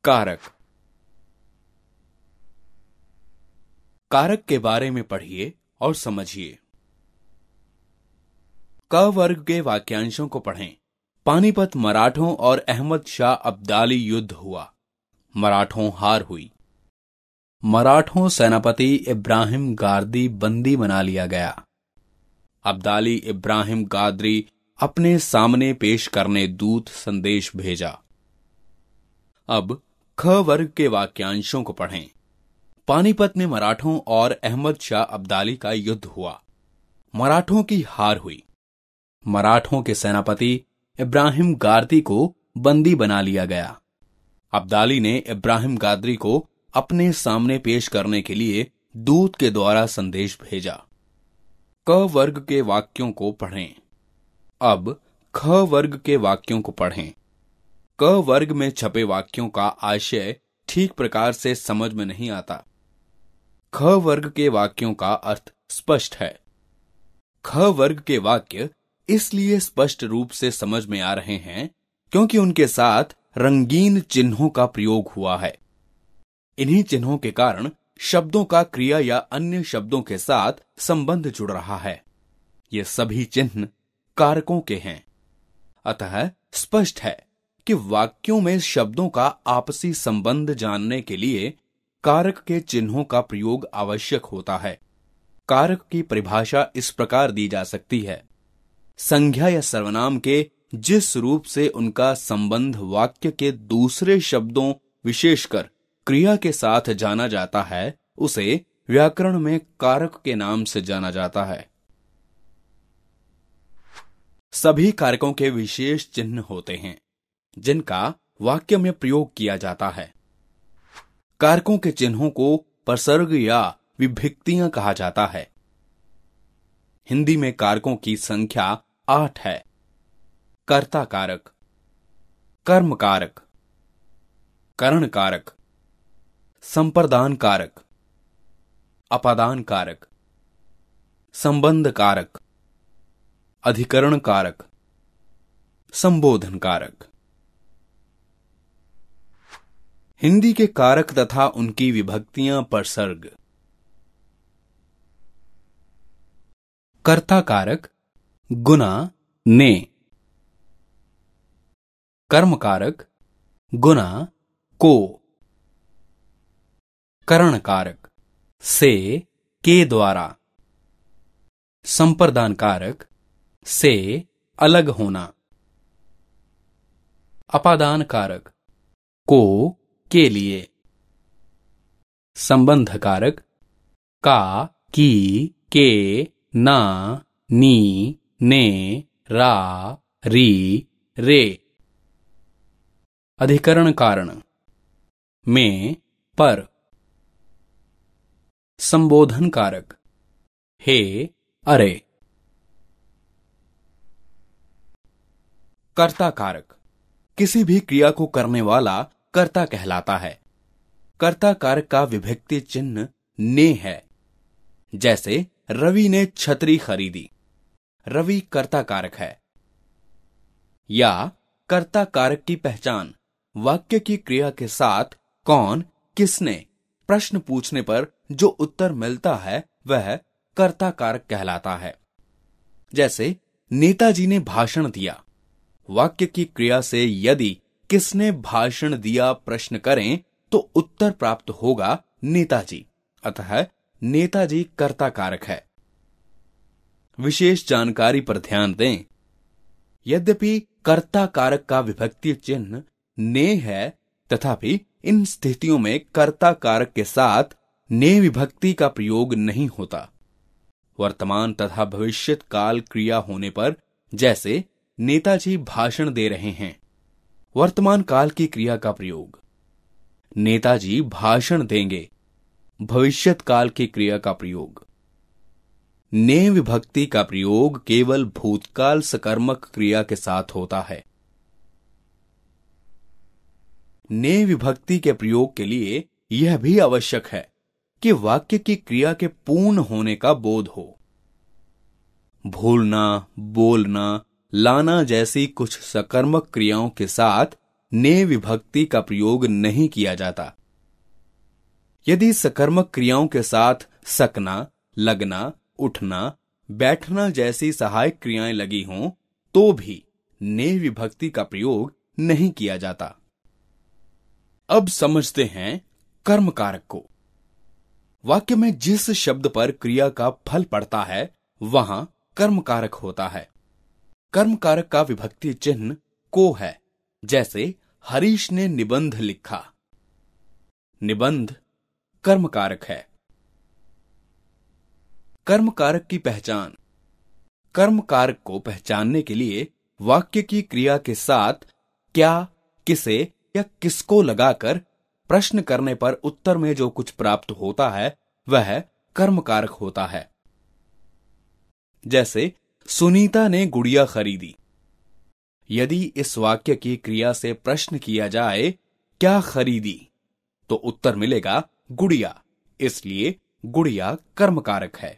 कारक। कारक के बारे में पढ़िए और समझिए। क वर्ग के वाक्यांशों को पढ़ें। पानीपत मराठों और अहमद शाह अब्दाली युद्ध हुआ। मराठों हार हुई। मराठों सेनापति इब्राहिम गारदी बंदी बना लिया गया। अब्दाली इब्राहिम गादरी अपने सामने पेश करने दूत संदेश भेजा। अब ख वर्ग के वाक्यांशों को पढ़ें। पानीपत में मराठों और अहमद शाह अब्दाली का युद्ध हुआ। मराठों की हार हुई। मराठों के सेनापति इब्राहिम गादरी को बंदी बना लिया गया। अब्दाली ने इब्राहिम गादरी को अपने सामने पेश करने के लिए दूत के द्वारा संदेश भेजा। क वर्ग के वाक्यों को पढ़ें। अब ख वर्ग के वाक्यों को पढ़ें। क वर्ग में छपे वाक्यों का आशय ठीक प्रकार से समझ में नहीं आता। ख वर्ग के वाक्यों का अर्थ स्पष्ट है। ख वर्ग के वाक्य इसलिए स्पष्ट रूप से समझ में आ रहे हैं क्योंकि उनके साथ रंगीन चिन्हों का प्रयोग हुआ है। इन्हीं चिन्हों के कारण शब्दों का क्रिया या अन्य शब्दों के साथ संबंध जुड़ रहा है। ये सभी चिन्ह कारकों के हैं। अतः स्पष्ट है कि वाक्यों में शब्दों का आपसी संबंध जानने के लिए कारक के चिन्हों का प्रयोग आवश्यक होता है। कारक की परिभाषा इस प्रकार दी जा सकती है। संज्ञा या सर्वनाम के जिस रूप से उनका संबंध वाक्य के दूसरे शब्दों विशेषकर क्रिया के साथ जाना जाता है, उसे व्याकरण में कारक के नाम से जाना जाता है। सभी कारकों के विशेष चिन्ह होते हैं जिनका वाक्य में प्रयोग किया जाता है। कारकों के चिन्हों को प्रसर्ग या विभक्तियां कहा जाता है। हिंदी में कारकों की संख्या 8 है। कर्ता कारक, कर्म कारक, करण कारक, संप्रदान कारक, अपादान कारक, संबंध कारक, अधिकरण कारक, संबोधन कारक। हिंदी के कारक तथा उनकी विभक्तियां प्रसर्ग। कर्ता कारक गुना ने, कर्म कारक गुना को, करण कारक से के द्वारा, संप्रदान कारक से अलग होना, अपादान कारक को के लिए, संबंध कारक का की के ना नी ने रा री रे, अधिकरण कारण में पर, संबोधन कारक हे अरे। कर्ता कारक किसी भी क्रिया को करने वाला कर्ता कहलाता है। कर्ता कारक का विभक्ति चिन्ह ने है। जैसे रवि ने छतरी खरीदी, रवि कर्ता कारक है। या कर्ता कारक की पहचान वाक्य की क्रिया के साथ कौन किसने प्रश्न पूछने पर जो उत्तर मिलता है वह कर्ता कारक कहलाता है। जैसे नेताजी ने भाषण दिया। वाक्य की क्रिया से यदि किसने भाषण दिया प्रश्न करें तो उत्तर प्राप्त होगा नेताजी। अतः नेताजी कर्ता कारक है। विशेष जानकारी पर ध्यान दें। यद्यपि कर्ता कारक का विभक्ति चिन्ह ने है, तथापि इन स्थितियों में कर्ता कारक के साथ ने विभक्ति का प्रयोग नहीं होता। वर्तमान तथा भविष्यत काल क्रिया होने पर, जैसे नेताजी भाषण दे रहे हैं, वर्तमान काल की क्रिया का प्रयोग। नेताजी भाषण देंगे, भविष्यत काल की क्रिया का प्रयोग। ने विभक्ति का प्रयोग केवल भूतकाल सकर्मक क्रिया के साथ होता है। ने विभक्ति के प्रयोग के लिए यह भी आवश्यक है कि वाक्य की क्रिया के पूर्ण होने का बोध हो। भूलना, बोलना, लाना जैसी कुछ सकर्मक क्रियाओं के साथ ने विभक्ति का प्रयोग नहीं किया जाता। यदि सकर्मक क्रियाओं के साथ सकना, लगना, उठना, बैठना जैसी सहायक क्रियाएं लगी हों तो भी ने विभक्ति का प्रयोग नहीं किया जाता। अब समझते हैं कर्म कारक को। वाक्य में जिस शब्द पर क्रिया का फल पड़ता है वहां कर्म कारक होता है। कर्म कारक का विभक्ति चिन्ह को है। जैसे हरीश ने निबंध लिखा। निबंध कर्म कारक है। कर्म कारक की पहचान। कर्म कारक को पहचानने के लिए वाक्य की क्रिया के साथ क्या, किसे या किसको लगाकर प्रश्न करने पर उत्तर में जो कुछ प्राप्त होता है वह कर्म कारक होता है। जैसे सुनीता ने गुड़िया खरीदी। यदि इस वाक्य की क्रिया से प्रश्न किया जाए क्या खरीदी, तो उत्तर मिलेगा गुड़िया, इसलिए गुड़िया कर्म कारक है।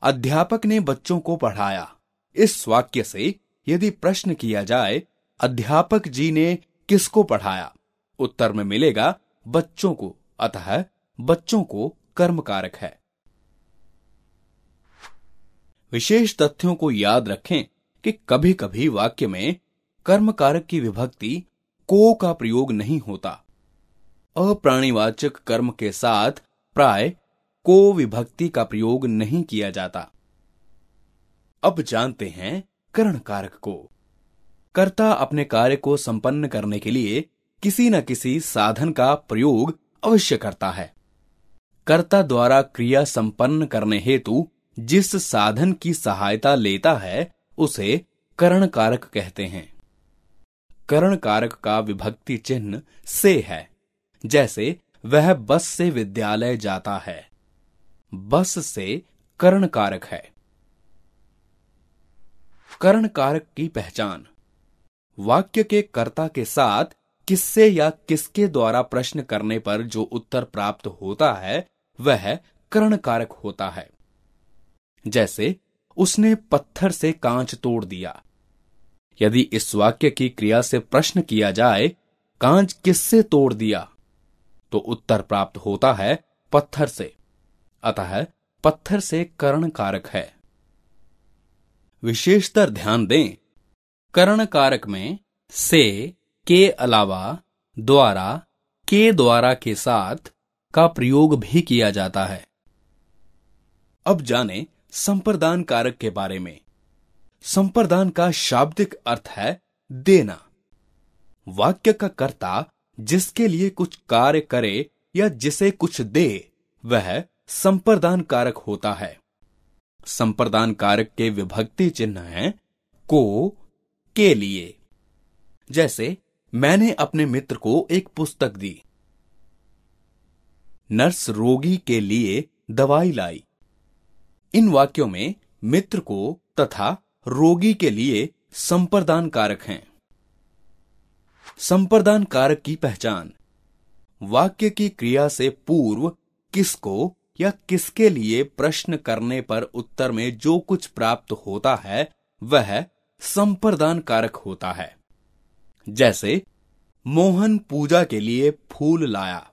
अध्यापक ने बच्चों को पढ़ाया। इस वाक्य से यदि प्रश्न किया जाए अध्यापक जी ने किसको पढ़ाया, उत्तर में मिलेगा बच्चों को, अतः बच्चों को कर्म कारक है। विशेष तथ्यों को याद रखें कि कभी कभी वाक्य में कर्म कारक की विभक्ति को का प्रयोग नहीं होता। अप्राणीवाचक कर्म के साथ प्राय को विभक्ति का प्रयोग नहीं किया जाता। अब जानते हैं करण कारक को। कर्ता अपने कार्य को संपन्न करने के लिए किसी न किसी साधन का प्रयोग अवश्य करता है। कर्ता द्वारा क्रिया संपन्न करने हेतु जिस साधन की सहायता लेता है उसे करण कारक कहते हैं। करण कारक का विभक्ति चिन्ह से है। जैसे वह बस से विद्यालय जाता है। बस से करण कारक है। करण कारक की पहचान। वाक्य के कर्ता के साथ किससे या किसके द्वारा प्रश्न करने पर जो उत्तर प्राप्त होता है वह करण कारक होता है। जैसे उसने पत्थर से कांच तोड़ दिया। यदि इस वाक्य की क्रिया से प्रश्न किया जाए कांच किससे तोड़ दिया, तो उत्तर प्राप्त होता है पत्थर से, अतः पत्थर से करण कारक है। विशेषतर ध्यान दें, करण कारक में से, के अलावा द्वारा, के द्वारा के साथ का प्रयोग भी किया जाता है। अब जानें संप्रदान कारक के बारे में। संप्रदान का शाब्दिक अर्थ है देना। वाक्य का कर्ता जिसके लिए कुछ कार्य करे या जिसे कुछ दे वह संप्रदान कारक होता है। संप्रदान कारक के विभक्ति चिन्ह हैं को, के लिए। जैसे मैंने अपने मित्र को एक पुस्तक दी। नर्स रोगी के लिए दवाई लाई। इन वाक्यों में मित्र को तथा रोगी के लिए संप्रदान कारक हैं। संप्रदान कारक की पहचान। वाक्य की क्रिया से पूर्व किसको या किसके लिए प्रश्न करने पर उत्तर में जो कुछ प्राप्त होता है वह संप्रदान कारक होता है। जैसे मोहन पूजा के लिए फूल लाया।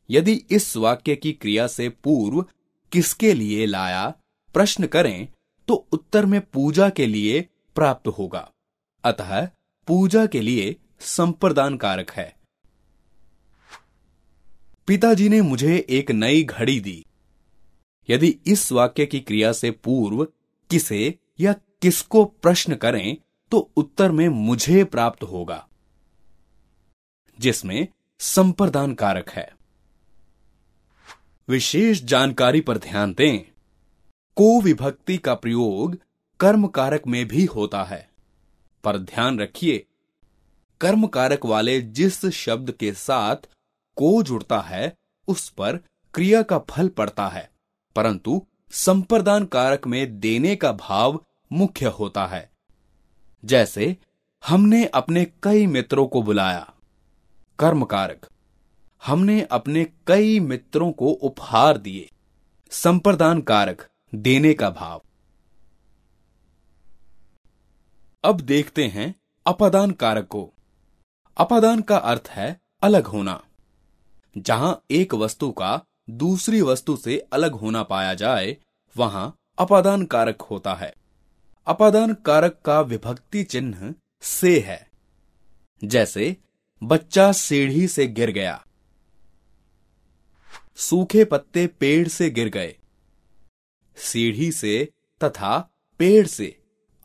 यदि इस वाक्य की क्रिया से पूर्व किसके लिए लाया प्रश्न करें तो उत्तर में पूजा के लिए प्राप्त होगा, अतः पूजा के लिए संप्रदान कारक है। पिताजी ने मुझे एक नई घड़ी दी। यदि इस वाक्य की क्रिया से पूर्व किसे या किसको प्रश्न करें तो उत्तर में मुझे प्राप्त होगा, जिसमें संप्रदान कारक है। विशेष जानकारी पर ध्यान दें, को विभक्ति का प्रयोग कर्म कारक में भी होता है, पर ध्यान रखिए कर्म कारक वाले जिस शब्द के साथ को जुड़ता है उस पर क्रिया का फल पड़ता है, परंतु संप्रदान कारक में देने का भाव मुख्य होता है। जैसे हमने अपने कई मित्रों को बुलाया। कर्म कारक। हमने अपने कई मित्रों को उपहार दिए। संप्रदान कारक देने का भाव। अब देखते हैं अपादान कारक को। अपादान का अर्थ है अलग होना। जहां एक वस्तु का दूसरी वस्तु से अलग होना पाया जाए वहां अपादान कारक होता है। अपादान कारक का विभक्ति चिन्ह से है। जैसे बच्चा सीढ़ी से गिर गया, सूखे पत्ते पेड़ से गिर गए। सीढ़ी से तथा पेड़ से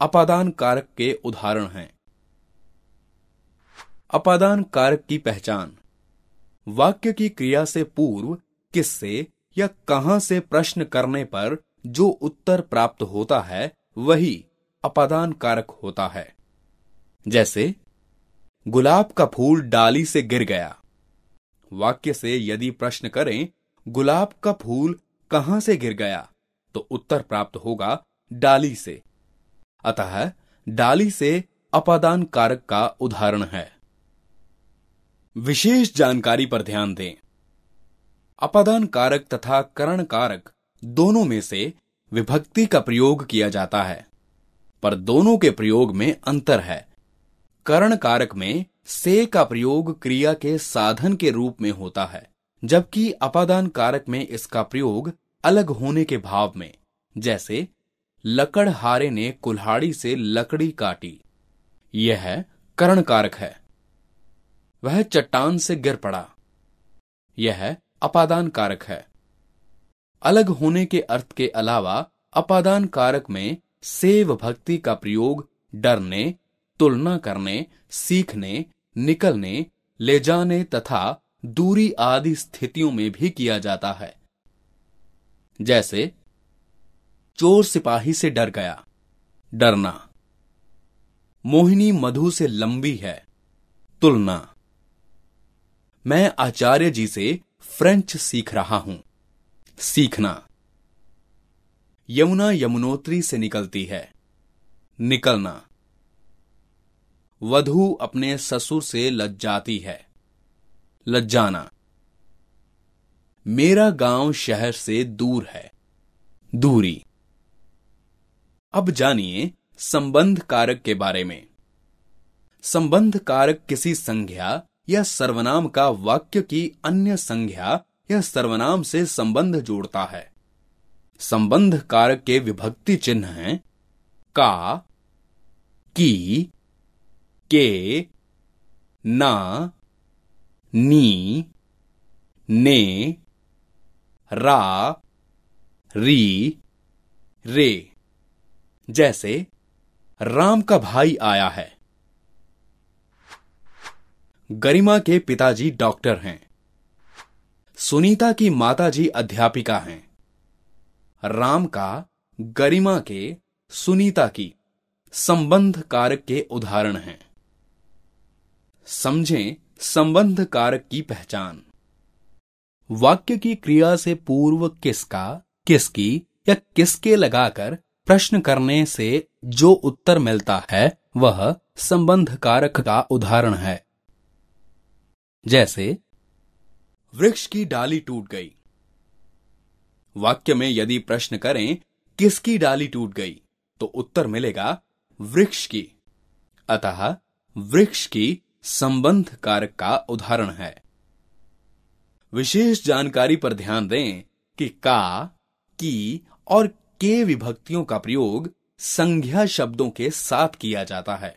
अपादान कारक के उदाहरण हैं। अपादान कारक की पहचान। वाक्य की क्रिया से पूर्व किससे या कहां से प्रश्न करने पर जो उत्तर प्राप्त होता है वही अपादान कारक होता है। जैसे गुलाब का फूल डाली से गिर गया। वाक्य से यदि प्रश्न करें गुलाब का फूल कहां से गिर गया तो उत्तर प्राप्त होगा डाली से। अतः डाली से अपादान कारक का उदाहरण है। विशेष जानकारी पर ध्यान दें। अपादान कारक तथा करण कारक दोनों में से विभक्ति का प्रयोग किया जाता है, पर दोनों के प्रयोग में अंतर है। करण कारक में से का प्रयोग क्रिया के साधन के रूप में होता है, जबकि अपादान कारक में इसका प्रयोग अलग होने के भाव में। जैसे लकड़हारे ने कुल्हाड़ी से लकड़ी काटी, यह करण कारक है। वह चट्टान से गिर पड़ा, यह अपादान कारक है। अलग होने के अर्थ के अलावा अपादान कारक में से विभक्ति का प्रयोग डरने, तुलना करने, सीखने, निकलने, ले जाने तथा दूरी आदि स्थितियों में भी किया जाता है। जैसे चोर सिपाही से डर गया, डरना। मोहिनी मधु से लंबी है, तुलना। मैं आचार्य जी से फ्रेंच सीख रहा हूं, सीखना। यमुना यमुनोत्री से निकलती है, निकलना। वधू अपने ससुर से लज्जाती है, लज्जाना। मेरा गांव शहर से दूर है, दूरी। अब जानिए संबंध कारक के बारे में। संबंध कारक किसी संज्ञा या सर्वनाम का वाक्य की अन्य संज्ञा या सर्वनाम से संबंध जोड़ता है। संबंध कारक के विभक्ति चिन्ह हैं का, की, के, ना, नी, ने, रा, री, रे। जैसे राम का भाई आया है। गरिमा के पिताजी डॉक्टर हैं। सुनीता की माताजी अध्यापिका हैं। राम का, गरिमा के, सुनीता की संबंध कारक के उदाहरण हैं। समझें संबंध कारक की पहचान। वाक्य की क्रिया से पूर्व किसका, किसकी या किसके लगाकर प्रश्न करने से जो उत्तर मिलता है वह संबंध कारक का उदाहरण है। जैसे वृक्ष की डाली टूट गई। वाक्य में यदि प्रश्न करें किसकी डाली टूट गई तो उत्तर मिलेगा वृक्ष की। अतः वृक्ष की संबंध कारक का उदाहरण है। विशेष जानकारी पर ध्यान दें कि का, की और के विभक्तियों का प्रयोग संज्ञा शब्दों के साथ किया जाता है।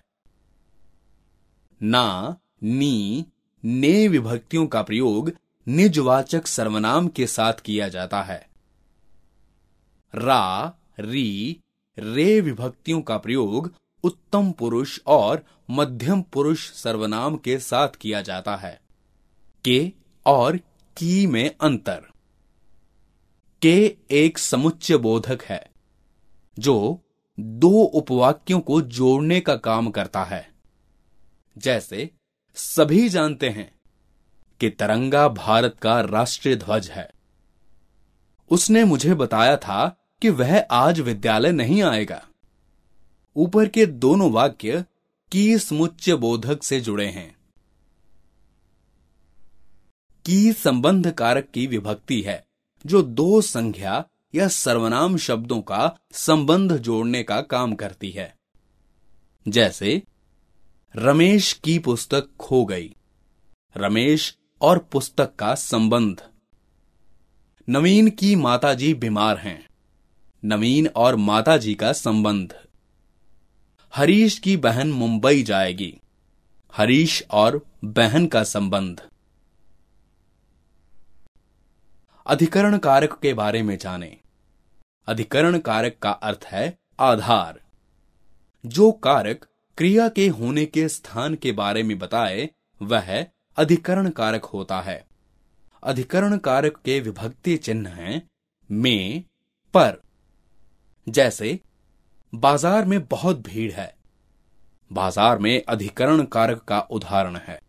ना, नी, ने विभक्तियों का प्रयोग निजवाचक सर्वनाम के साथ किया जाता है। रा, री, रे विभक्तियों का प्रयोग उत्तम पुरुष और मध्यम पुरुष सर्वनाम के साथ किया जाता है। के और की में अंतर। के एक समुच्चय बोधक है जो दो उपवाक्यों को जोड़ने का काम करता है। जैसे सभी जानते हैं कि तिरंगा भारत का राष्ट्रीय ध्वज है। उसने मुझे बताया था कि वह आज विद्यालय नहीं आएगा। ऊपर के दोनों वाक्य की समुच्चय बोधक से जुड़े हैं। की संबंध कारक की विभक्ति है जो दो संज्ञा या सर्वनाम शब्दों का संबंध जोड़ने का काम करती है। जैसे रमेश की पुस्तक खो गई। रमेश और पुस्तक का संबंध। नवीन की माताजी बीमार हैं। नवीन और माताजी का संबंध। हरीश की बहन मुंबई जाएगी। हरीश और बहन का संबंध। अधिकरण कारक के बारे में जानें। अधिकरण कारक का अर्थ है आधार। जो कारक क्रिया के होने के स्थान के बारे में बताए वह अधिकरण कारक होता है। अधिकरण कारक के विभक्ति चिन्ह हैं में, पर। जैसे बाजार में बहुत भीड़ है। बाजार में अधिकरण कारक का उदाहरण है।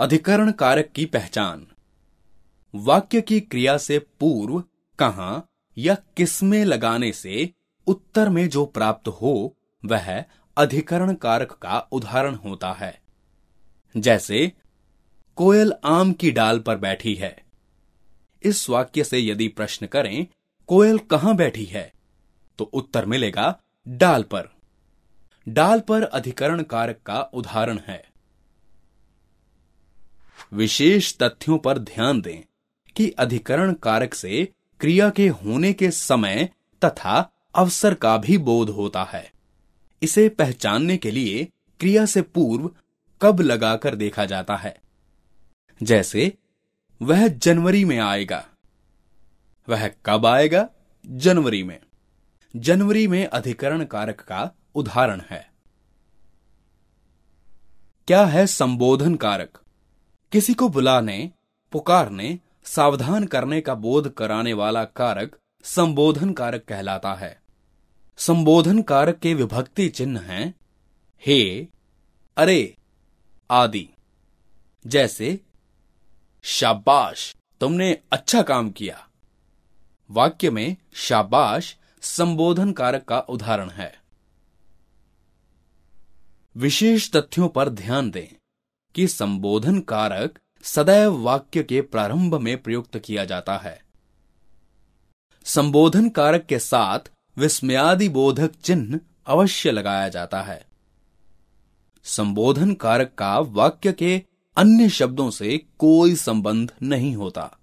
अधिकरण कारक की पहचान। वाक्य की क्रिया से पूर्व कहां या किसमें लगाने से उत्तर में जो प्राप्त हो वह अधिकरण कारक का उदाहरण होता है। जैसे कोयल आम की डाल पर बैठी है। इस वाक्य से यदि प्रश्न करें कोयल कहां बैठी है तो उत्तर मिलेगा डाल पर। डाल पर अधिकरण कारक का उदाहरण है। विशेष तथ्यों पर ध्यान दें कि अधिकरण कारक से क्रिया के होने के समय तथा अवसर का भी बोध होता है। इसे पहचानने के लिए क्रिया से पूर्व कब लगाकर देखा जाता है। जैसे वह जनवरी में आएगा। वह कब आएगा? जनवरी में। जनवरी में अधिकरण कारक का उदाहरण है। क्या है संबोधन कारक? किसी को बुलाने, पुकारने, सावधान करने का बोध कराने वाला कारक संबोधन कारक कहलाता है। संबोधन कारक के विभक्ति चिन्ह हैं हे, अरे आदि। जैसे शाबाश, तुमने अच्छा काम किया। वाक्य में शाबाश संबोधन कारक का उदाहरण है। विशेष तथ्यों पर ध्यान दें कि संबोधन कारक सदैव वाक्य के प्रारंभ में प्रयुक्त किया जाता है। संबोधन कारक के साथ विस्मयादि बोधक चिन्ह अवश्य लगाया जाता है। संबोधन कारक का वाक्य के अन्य शब्दों से कोई संबंध नहीं होता।